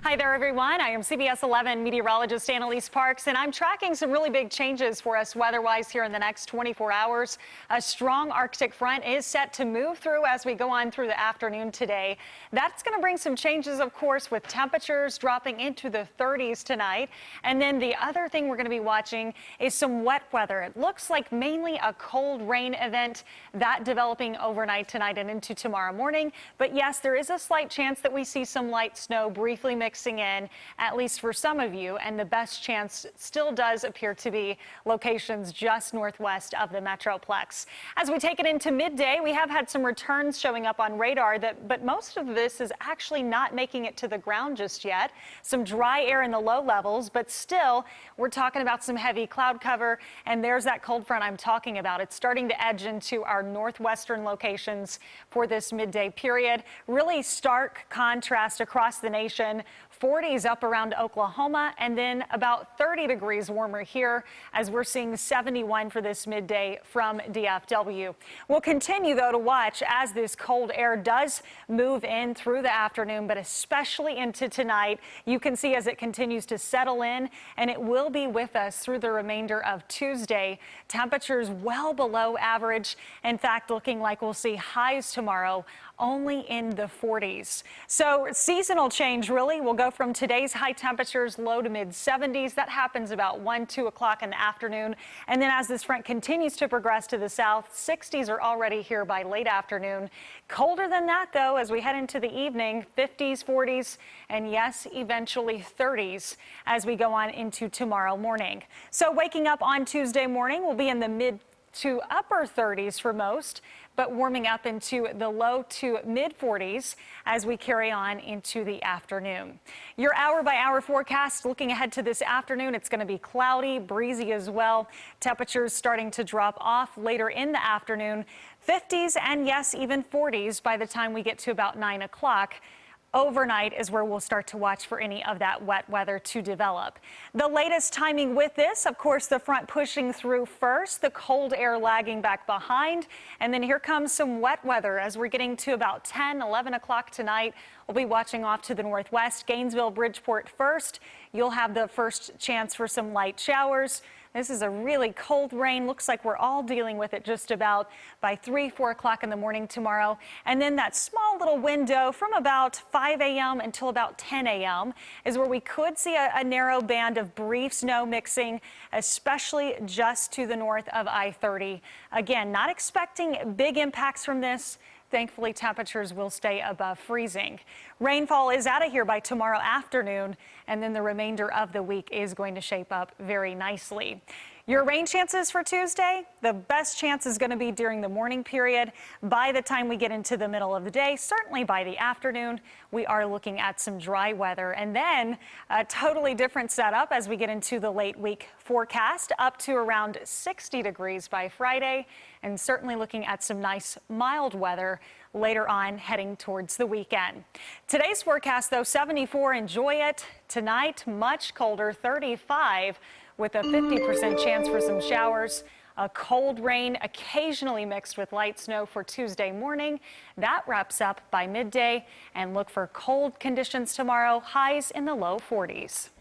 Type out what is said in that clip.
Hi there, everyone. I am CBS 11 meteorologist Elise, and I'm tracking some really big changes for us weather-wise here in the next 24 hours. A strong Arctic front is set to move through as we go on through the afternoon today. That's going to bring some changes, of course, with temperatures dropping into the 30s tonight. And then the other thing we're going to be watching is some wet weather. It looks like mainly a cold rain event that developing overnight tonight and into tomorrow morning. But yes, there is a slight chance that we see some light snow briefly mixing in, at least for some of you, and the best chance still does appear to be locations just northwest of the Metroplex. As we take it into midday, we have had some returns showing up on radar, but most of this is actually not making it to the ground just yet. Some dry air in the low levels, but still, we're talking about some heavy cloud cover, and there's that cold front I'm talking about. It's starting to edge into our northwestern locations for this midday period. Really stark contrast across the nation. 40s up around Oklahoma, and then about 30 degrees warmer here as we're seeing 71 for this midday from DFW. We'll continue, though, to watch as this cold air does move in through the afternoon, but especially into tonight. You can see as it continues to settle in, and it will be with us through the remainder of Tuesday. Temperatures well below average. In fact, looking like we'll see highs tomorrow only in the 40s. So seasonal change, really. We'll go from today's high temperatures, low to mid 70s. That happens about 2 o'clock in the afternoon. And then as this front continues to progress to the south, 60s are already here by late afternoon. Colder than that, though, as we head into the evening, 50s, 40s, and yes, eventually 30s as we go on into tomorrow morning. So waking up on Tuesday morning will be in the mid to upper 30s for most, but warming up into the low to mid 40s as we carry on into the afternoon. Your hour by hour forecast looking ahead to this afternoon, it's going to be cloudy, breezy as well. Temperatures starting to drop off later in the afternoon, 50s and yes, even 40s by the time we get to about 9 o'clock. Overnight is where we'll start to watch for any of that wet weather to develop. The latest timing with this, of course, the front pushing through first, the cold air lagging back behind, and then here comes some wet weather as we're getting to about 10, 11 o'clock tonight. We'll be watching off to the northwest, Gainesville, Bridgeport first. You'll have the first chance for some light showers. This is a really cold rain. Looks like we're all dealing with it just about by 3, 4 o'clock in the morning tomorrow. And then that small little window from about 5 a.m. until about 10 a.m. is where we could see a narrow band of brief snow mixing, especially just to the north of I-30. Again, not expecting big impacts from this. Thankfully, temperatures will stay above freezing. Rainfall is out of here by tomorrow afternoon, and then the remainder of the week is going to shape up very nicely. Your rain chances for Tuesday, the best chance is going to be during the morning period. By the time we get into the middle of the day, certainly by the afternoon, we are looking at some dry weather. And then a totally different setup as we get into the late week forecast, up to around 60 degrees by Friday, and certainly looking at some nice mild weather later on heading towards the weekend. Today's forecast, though, 74, enjoy it. Tonight, much colder, 35. With a 50% chance for some showers. A cold rain occasionally mixed with light snow for Tuesday morning. That wraps up by midday, and look for cold conditions tomorrow, highs in the low 40s.